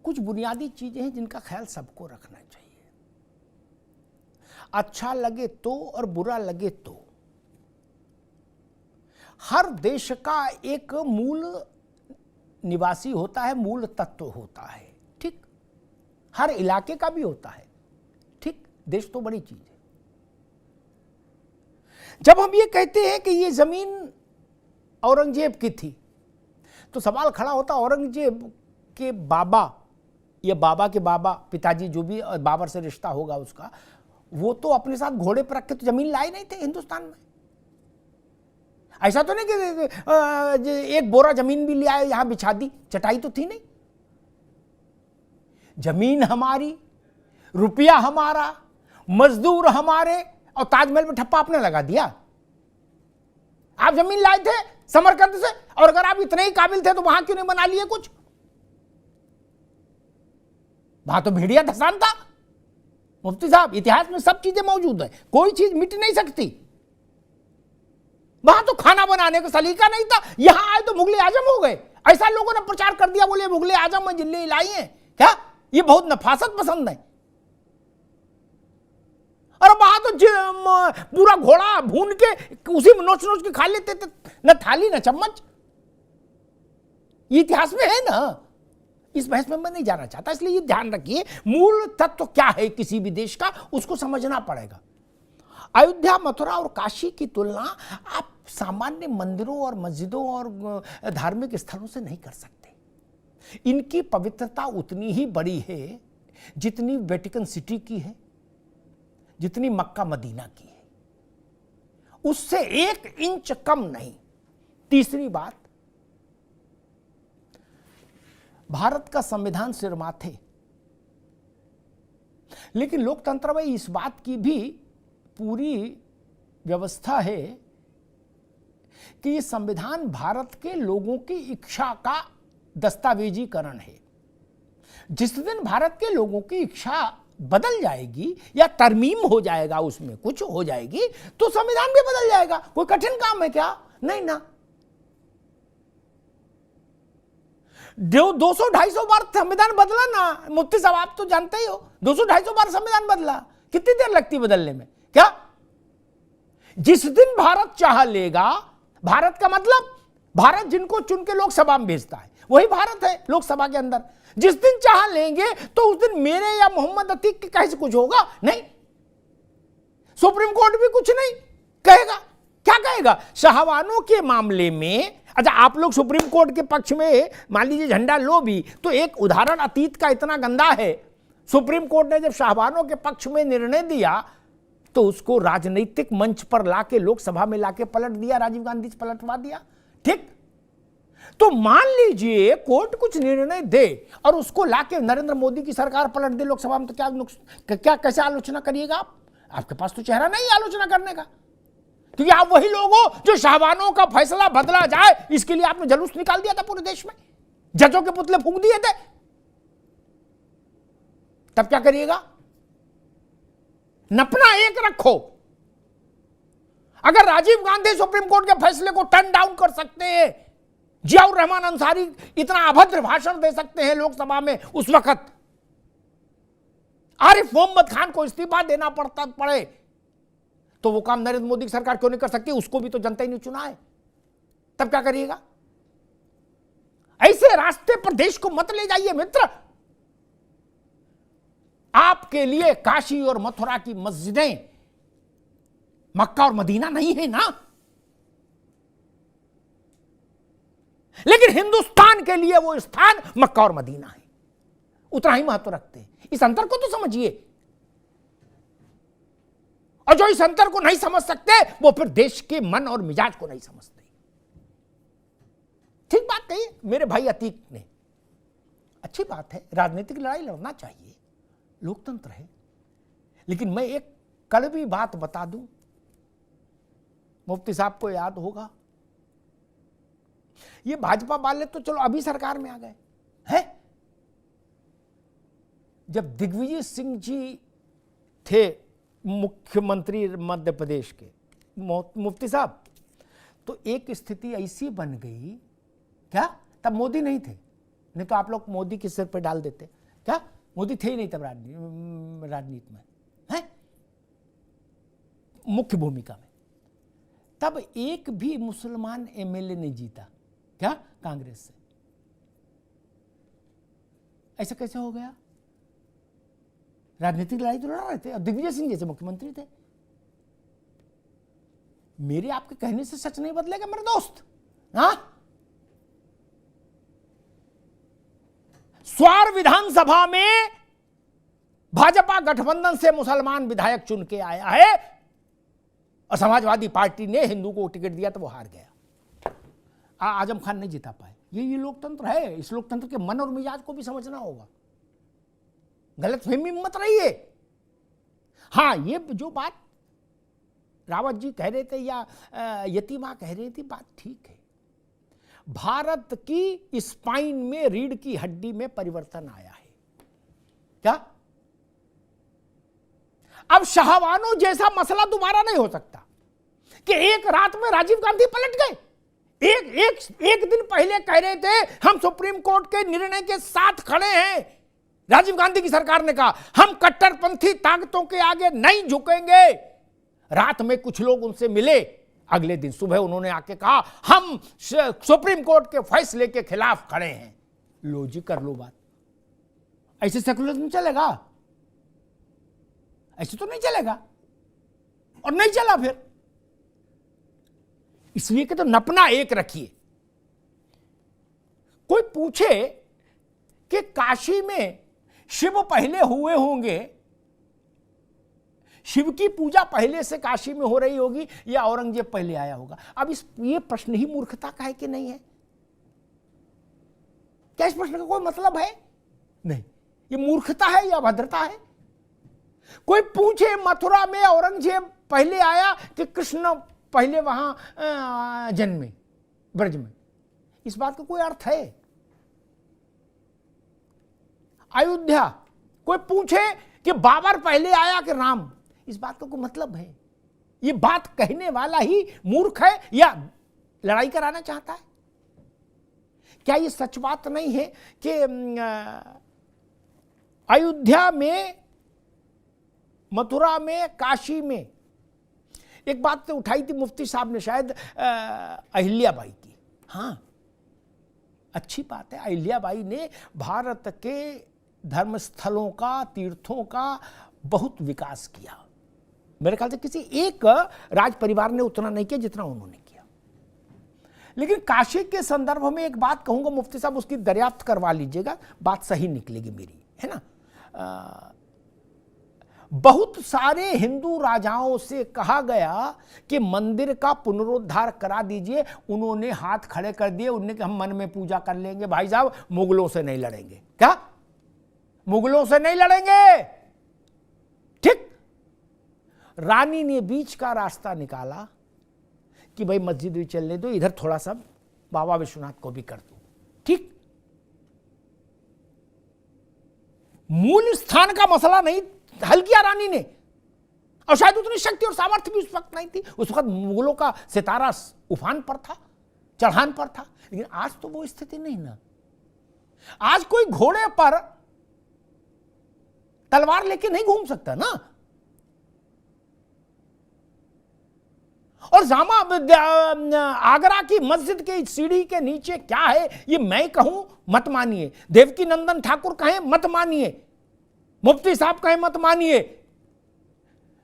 कुछ बुनियादी चीजें हैं जिनका ख्याल सबको रखना चाहिए। अच्छा लगे तो और बुरा लगे तो हर देश का एक मूल निवासी होता है, मूल तत्व होता है, ठीक। हर इलाके का भी होता है, ठीक। देश तो बड़ी चीज है। जब हम ये कहते हैं कि ये जमीन औरंगजेब की थी, तो सवाल खड़ा होता औरंगजेब के बाबा या बाबा के बाबा, पिताजी जो भी बाबर से रिश्ता होगा उसका, वो तो अपने साथ घोड़े पर रख के तो जमीन लाए नहीं थे हिंदुस्तान में। ऐसा तो नहीं कि एक बोरा जमीन भी ले आए यहां बिछा दी, चटाई तो थी नहीं। जमीन हमारी, रुपया हमारा, मजदूर हमारे, और ताजमहल में ठप्पा आपने लगा दिया। आप जमीन लाए थे समरकंद से, और अगर आप इतने ही काबिल थे तो वहां क्यों नहीं बना लिए कुछ? वहां तो भेड़िया धसान था। मुफ्ती साहब, इतिहास में सब चीजें मौजूद है, कोई चीज मिट नहीं सकती। वहां तो खाना बनाने का सलीका नहीं था, यहां आए तो मुगले आजम हो गए। ऐसा लोगों ने प्रचार कर दिया, बोले मुगले आजम में जिले लाई हैं क्या, ये बहुत नफासत पसंद है। और वहां तो पूरा घोड़ा भून के उसी में नोच नोच के खा लेते थे, न थाली न चम्मच। ये इतिहास में है ना, इस बहस में मैं नहीं जाना चाहता। इसलिए ये ध्यान रखिए, मूल तत्व क्या है किसी भी देश का, उसको समझना पड़ेगा। अयोध्या, मथुरा और काशी की तुलना आप सामान्य मंदिरों और मस्जिदों और धार्मिक स्थलों से नहीं कर सकते। इनकी पवित्रता उतनी ही बड़ी है जितनी वेटिकन सिटी की है, जितनी मक्का मदीना की है, उससे 1 इंच कम नहीं। तीसरी बात, भारत का संविधान सिरमाथे, लेकिन लोकतंत्र में इस बात की भी पूरी व्यवस्था है कि ये संविधान भारत के लोगों की इच्छा का दस्तावेजीकरण है। जिस दिन भारत के लोगों की इच्छा बदल जाएगी या तरमीम हो जाएगा, उसमें कुछ हो जाएगी, तो संविधान भी बदल जाएगा। कोई कठिन काम है क्या? नहीं ना। 200-250 बार संविधान बदला ना मुफ्ती साहब, आप तो जानते ही हो, 200-250 बार संविधान बदला। कितनी देर लगती बदलने में? क्या जिस दिन भारत चाह लेगा, भारत का मतलब भारत जिनको चुन के लोकसभा में भेजता है वही भारत है लोकसभा के अंदर, जिस दिन चाह लेंगे तो उस दिन मेरे या मोहम्मद अतीक के कहे से कुछ होगा नहीं। सुप्रीम कोर्ट भी कुछ नहीं कहेगा। क्या कहेगा? शाहवानों के मामले में, अच्छा आप लोग सुप्रीम कोर्ट के पक्ष में मान लीजिए झंडा लो भी, तो एक उदाहरण अतीत का इतना गंदा है, सुप्रीम कोर्ट ने जब शाहवानों के पक्ष में निर्णय दिया तो उसको राजनीतिक मंच पर लाके लोकसभा में लाके पलट दिया, राजीव गांधी से पलटवा दिया, ठीक। तो मान लीजिए कोर्ट कुछ निर्णय दे और उसको लाके नरेंद्र मोदी की सरकार पलट दे लोकसभा में, तो क्या कैसे आलोचना करिएगा आप? आपके पास तो चेहरा नहीं आलोचना करने का, क्योंकि आप वही लोग हो जो शाहबानों का फैसला बदला जाए इसके लिए आपने जुलूस निकाल दिया था पूरे देश में, जजों के पुतले फूंक दिए थे। तब क्या करिएगा? नपना एक रखो। अगर राजीव गांधी सुप्रीम कोर्ट के फैसले को टर्न डाउन कर सकते हैं, जियाउर रहमान अंसारी इतना अभद्र भाषण दे सकते हैं लोकसभा में उस वक्त, आरिफ मोहम्मद खान को इस्तीफा देना पड़े, तो वो काम नरेंद्र मोदी की सरकार क्यों नहीं कर सकती? उसको भी तो जनता ही नहीं चुना है। तब क्या करिएगा? ऐसे रास्ते पर देश को मत ले जाइए मित्र। आपके लिए काशी और मथुरा की मस्जिदें मक्का और मदीना नहीं है ना, लेकिन हिंदुस्तान के लिए वो स्थान मक्का और मदीना है, उतना ही महत्व रखते हैं। इस अंतर को तो समझिए। और जो इस अंतर को नहीं समझ सकते वो फिर देश के मन और मिजाज को नहीं समझते। ठीक बात कही मेरे भाई अतीक ने, अच्छी बात है, राजनीतिक लड़ाई लड़ना चाहिए, लोकतंत्र है। लेकिन मैं एक कड़वी बात बता दूं, मुफ्ती साहब को याद होगा, ये भाजपा वाले तो चलो अभी सरकार में आ गए हैं, जब दिग्विजय सिंह जी थे मुख्यमंत्री मध्य प्रदेश के, मुफ्ती साहब, तो एक स्थिति ऐसी बन गई, क्या तब मोदी नहीं थे, नहीं तो आप लोग मोदी के सिर पे डाल देते। क्या मोदी थे ही नहीं तब राजनीति में, है मुख्य भूमिका में। तब एक भी मुसलमान एमएलए नहीं जीता क्या कांग्रेस से। ऐसा कैसे हो गया? राजनीतिक लड़ाई तो लड़ रहे थे, दिग्विजय सिंह जैसे मुख्यमंत्री थे। मेरे आपके कहने से सच नहीं बदलेगा मेरे दोस्त। हाँ, स्वार विधानसभा में भाजपा गठबंधन से मुसलमान विधायक चुन के आया है और समाजवादी पार्टी ने हिंदू को टिकट दिया तो वो हार गया। आजम खान नहीं जिता पाए। ये लोकतंत्र है। इस लोकतंत्र के मन और मिजाज को भी समझना होगा। गलतफहमी मत रहिए। हाँ, ये जो बात रावत जी कह रहे थे या यतीमा कह रही थी, बात ठीक है। भारत की स्पाइन में, रीढ़ की हड्डी में परिवर्तन आया है। क्या अब शाहबानो जैसा मसला दोबारा नहीं हो सकता कि एक रात में राजीव गांधी पलट गए। एक दिन पहले कह रहे थे हम सुप्रीम कोर्ट के निर्णय के साथ खड़े हैं। राजीव गांधी की सरकार ने कहा हम कट्टरपंथी ताकतों के आगे नहीं झुकेंगे। रात में कुछ लोग उनसे मिले, अगले दिन सुबह उन्होंने आके कहा हम सुप्रीम कोर्ट के फैसले के खिलाफ खड़े हैं। लो जी, कर लो बात। ऐसे सेकुलरिज्म चलेगा? ऐसे तो नहीं चलेगा, और नहीं चला फिर। इसलिए कि तो नपना एक रखिए। कोई पूछे कि काशी में शिव पहले हुए होंगे, शिव की पूजा पहले से काशी में हो रही होगी या औरंगजेब पहले आया होगा? अब ये प्रश्न ही मूर्खता का है कि नहीं है? क्या इस प्रश्न का कोई मतलब है? नहीं, ये मूर्खता है या भद्रता है? कोई पूछे मथुरा में औरंगजेब पहले आया कि कृष्ण पहले वहां जन्मे ब्रज में, इस बात का कोई अर्थ है? अयोध्या कोई पूछे कि बाबर पहले आया कि राम, इस बात का कोई मतलब है? ये बात कहने वाला ही मूर्ख है या लड़ाई कराना चाहता है? क्या ये सच बात नहीं है कि अयोध्या में, मथुरा में, काशी में एक बात तो उठाई थी मुफ्ती साहब ने, शायद अहिल्याबाई की। हाँ, अच्छी बात है। अहिल्याबाई ने भारत के धर्मस्थलों का, तीर्थों का बहुत विकास किया। मेरे ख्याल से किसी एक राज परिवार ने उतना नहीं किया जितना उन्होंने किया। लेकिन काशी के संदर्भ में एक बात कहूंगा, मुफ्ती साहब उसकी दरियाफ्त करवा लीजिएगा, बात सही निकलेगी मेरी, है ना। बहुत सारे हिंदू राजाओं से कहा गया कि मंदिर का पुनरुद्धार करा दीजिए, उन्होंने हाथ खड़े कर दिए। उन्होंने कहा हम मन में पूजा कर लेंगे, भाई साहब मुगलों से नहीं लड़ेंगे। क्या मुगलों से नहीं लड़ेंगे? ठीक। रानी ने बीच का रास्ता निकाला कि भाई मस्जिद भी चलने दो, इधर थोड़ा सा बाबा विश्वनाथ को भी कर दो। ठीक, मूल स्थान का मसला नहीं हल किया रानी ने, और शायद उतनी शक्ति और सामर्थ्य भी उस वक्त नहीं थी। उस वक्त मुगलों का सितारा उफान पर था, चढ़ान पर था। लेकिन आज तो वो स्थिति नहीं ना। आज कोई घोड़े पर तलवार लेके नहीं घूम सकता ना। और जामा आगरा की मस्जिद के सीढ़ी के नीचे क्या है ये मैं कहूं मत मानिए, देवकी नंदन ठाकुर कहें मत मानिए, मुफ्ती साहब कहें मत मानिए।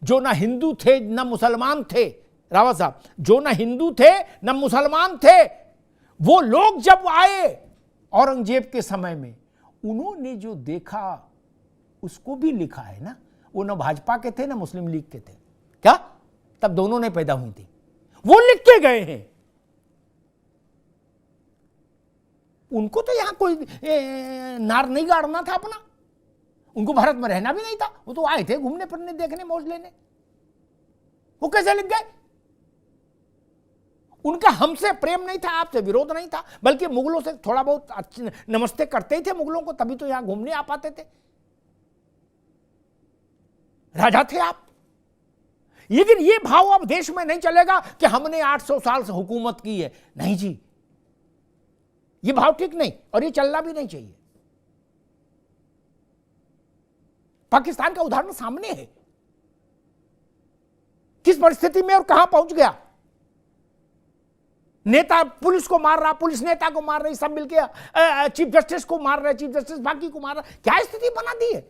जो ना हिंदू थे ना मुसलमान थे, रावत साहब, जो ना हिंदू थे ना मुसलमान थे, वो लोग जब आए औरंगजेब के समय में, उन्होंने जो देखा उसको भी लिखा है ना। वो ना भाजपा के थे ना मुस्लिम लीग के थे। क्या तब दोनों ने पैदा हुई थी, वो लिख के गए हैं। उनको तो यहां कोई नार नहीं गाड़ना था अपना, उनको भारत में रहना भी नहीं था। वो तो आए थे घूमने फिरने, देखने, मौज लेने। वो कैसे लिख गए? उनका हमसे प्रेम नहीं था, आपसे विरोध नहीं था, बल्कि मुगलों से थोड़ा बहुत नमस्ते करते ही थे मुगलों को, तभी तो यहां घूमने आ पाते थे। राजा थे आप। लेकिन ये भाव अब देश में नहीं चलेगा कि हमने 800 साल से हुकूमत की है। नहीं जी, ये भाव ठीक नहीं और ये चलना भी नहीं चाहिए। पाकिस्तान का उदाहरण सामने है, किस परिस्थिति में और कहां पहुंच गया। नेता पुलिस को मार रहा, पुलिस नेता को मार रही, सब मिलकर चीफ जस्टिस को मार रहे, चीफ जस्टिस बाकी को मार रहा। क्या स्थिति बना दी है।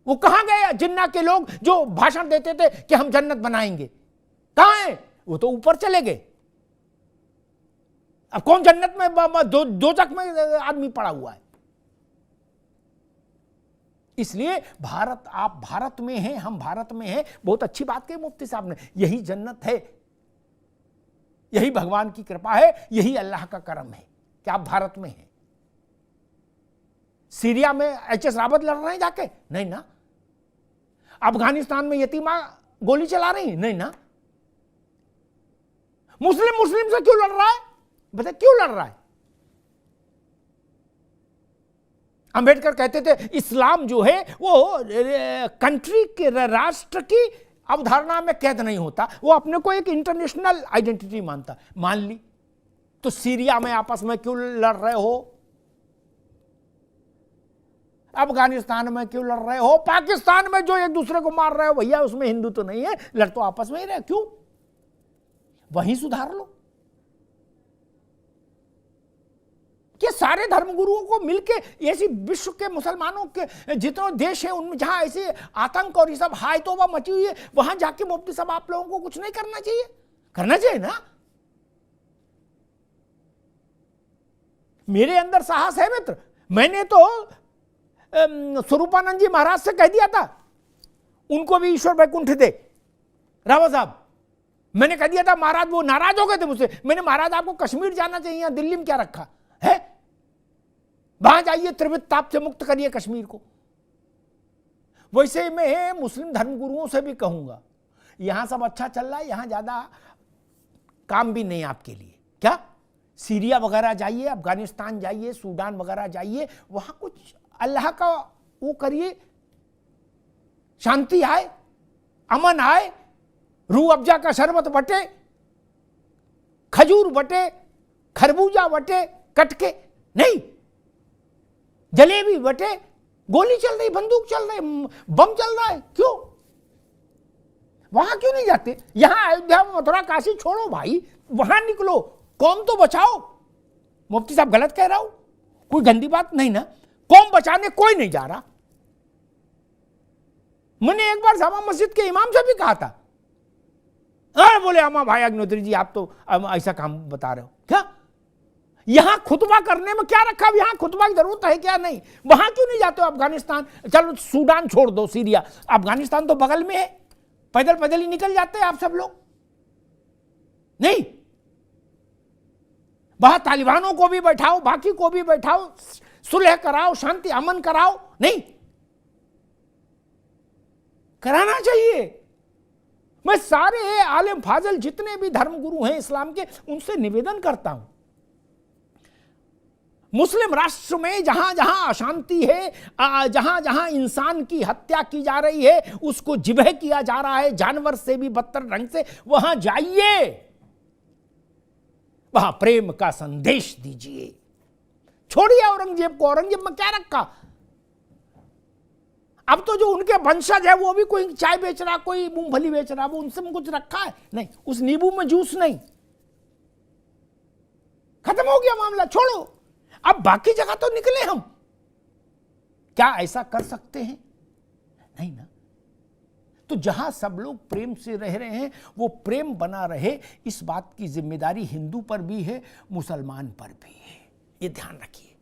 वो कहां गए जिन्ना के लोग जो भाषण देते थे कि हम जन्नत बनाएंगे, कहां है वो? तो ऊपर चले गए। अब कौन जन्नत में, दोजख में आदमी पड़ा हुआ है। इसलिए भारत, आप भारत में हैं, हम भारत में हैं। बहुत अच्छी बात कही मुफ्ती साहब ने, यही जन्नत है, यही भगवान की कृपा है, यही अल्लाह का करम है कि आप भारत में हैं। सीरिया में एचएस रावत लड़ रहे हैं जाके? नहीं ना। अफगानिस्तान में यतीमा गोली चला रही है? नहीं ना। मुस्लिम से क्यों लड़ रहा है? बता क्यों लड़ रहा है? अंबेडकर कहते थे इस्लाम जो है वो कंट्री के, राष्ट्र की अवधारणा में कैद नहीं होता, वो अपने को एक इंटरनेशनल आइडेंटिटी मानता। मान ली तो सीरिया में आपस में क्यों लड़ रहे हो? अफगानिस्तान में क्यों लड़ रहे हो? पाकिस्तान में जो एक दूसरे को मार रहे हो, भैया उसमें हिंदू तो नहीं है, लड़ तो आपस में ही रहे, क्यों? वहीं सुधार लो। कि सारे धर्मगुरुओं को मिलके ऐसी विश्व के मुसलमानों के जितने देश हैं उनमें जहां ऐसे आतंक और ये सब हाय तौबा मची हुई है, वहां जाके मुफ्ती साहब आप लोगों को कुछ नहीं करना चाहिए? करना चाहिए ना। मेरे अंदर साहस है मित्र। मैंने तो स्वरूपानंद जी महाराज से कह दिया था, उनको भी ईश्वर वैकुंठ दे, रावत साहब। मैंने कह दिया था, महाराज वो नाराज हो गए थे मुझसे। मैंने, महाराज आपको कश्मीर जाना चाहिए, यहां दिल्ली में क्या रखा है? वहां जाइए, त्रिविध ताप से मुक्त करिए कश्मीर को। वैसे मैं मुस्लिम धर्मगुरुओं से भी कहूंगा, यहां सब अच्छा चल रहा है, यहां ज्यादा काम भी नहीं आपके लिए। क्या सीरिया वगैरह जाइए, अफगानिस्तान जाइए, सूडान वगैरह जाइए, वहां कुछ अल्लाह का वो करिए, शांति आए, अमन आए, रूह अफ़ज़ा का शरबत बटे, खजूर बटे, खरबूजा बटे, कटके नहीं, जलेबी बटे, गोली चल रही, बंदूक चल रही, बम चल रहा है, क्यों? वहां क्यों नहीं जाते? यहां अयोध्या, मथुरा, काशी छोड़ो भाई, वहां निकलो, कौम तो बचाओ। मुफ्ती साहब गलत कह रहा हूं? कोई गंदी बात नहीं ना। कौम बचाने कोई नहीं जा रहा। मैंने एक बार जामा मस्जिद के इमाम से भी कहा था, अरे बोले अम्मा भाई अग्निहोत्री जी आप तो ऐसा काम बता रहे हो क्या? यहां खुतबा करने में क्या रखा? यहां खुतबा की जरूरत है क्या? नहीं। वहां क्यों नहीं जाते हो? अफगानिस्तान चलो, सूडान छोड़ दो, सीरिया, अफगानिस्तान तो बगल में है, पैदल पैदल ही निकल जाते हैं आप सब लोग। नहीं, वहां तालिबानों को भी बैठाओ, बाकी को भी बैठाओ, सुलह कराओ, शांति अमन कराओ। नहीं, कराना चाहिए। मैं सारे आलिम फाजिल जितने भी धर्मगुरु हैं इस्लाम के, उनसे निवेदन करता हूं, मुस्लिम राष्ट्र में जहां जहां अशांति है, जहां जहां इंसान की हत्या की जा रही है, उसको जिबह किया जा रहा है जानवर से भी बदतर ढंग से, वहां जाइए, वहां प्रेम का संदेश दीजिए। छोड़िए औरंगजेब को, औरंगजेब में क्या रखा? अब तो जो उनके वंशज है वो भी कोई चाय बेच रहा, कोई मूंगफली बेच रहा, वो उनसे कुछ रखा है? नहीं। उस नींबू में जूस नहीं, खत्म हो गया मामला, छोड़ो। अब बाकी जगह तो निकले हम, क्या ऐसा कर सकते हैं? नहीं ना। तो जहां सब लोग प्रेम से रह रहे हैं वो प्रेम बना रहे, इस बात की जिम्मेदारी हिंदू पर भी है, मुसलमान पर भी है। ये ध्यान रखिए,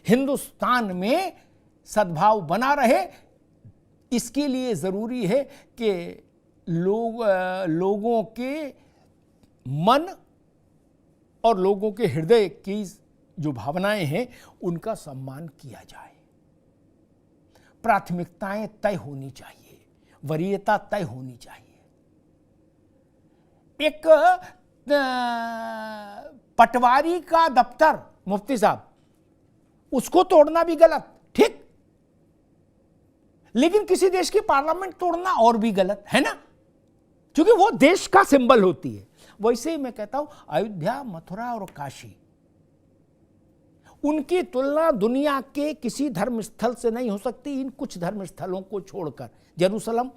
हिंदुस्तान में सद्भाव बना रहे, इसके लिए जरूरी है कि लोगों के मन और लोगों के हृदय की जो भावनाएं हैं उनका सम्मान किया जाए। प्राथमिकताएं तय होनी चाहिए, वरीयता तय होनी चाहिए। एक पटवारी का दफ्तर, मुफ्ती साहब, उसको तोड़ना भी गलत, ठीक, लेकिन किसी देश की पार्लियामेंट तोड़ना और भी गलत है ना, क्योंकि वो देश का सिंबल होती है। वैसे ही मैं कहता हूं अयोध्या, मथुरा और काशी, उनकी तुलना दुनिया के किसी धर्म स्थल से नहीं हो सकती। इन कुछ धर्म स्थलों को छोड़कर, Jerusalem,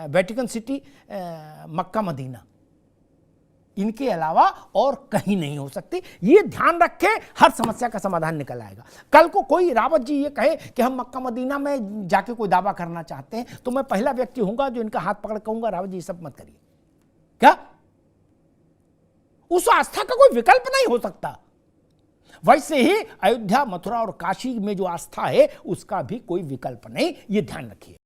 Vatican city, Mecca Medina, इनके अलावा और कहीं नहीं हो सकती। ये ध्यान रखे, हर समस्या का समाधान निकल आएगा। कल को कोई रावत जी ये कहे कि हम मक्का मदीना में जाके कोई दावा करना चाहते हैं, तो मैं पहला व्यक्ति हूंगा जो इनका हाथ पकड़ कहूंगा रावत जी सब मत करिए। क्या उस आस्था का कोई विकल्प नहीं हो सकता? वैसे ही अयोध्या, मथुरा और काशी में जो आस्था है उसका भी कोई विकल्प नहीं, ये ध्यान रखिए।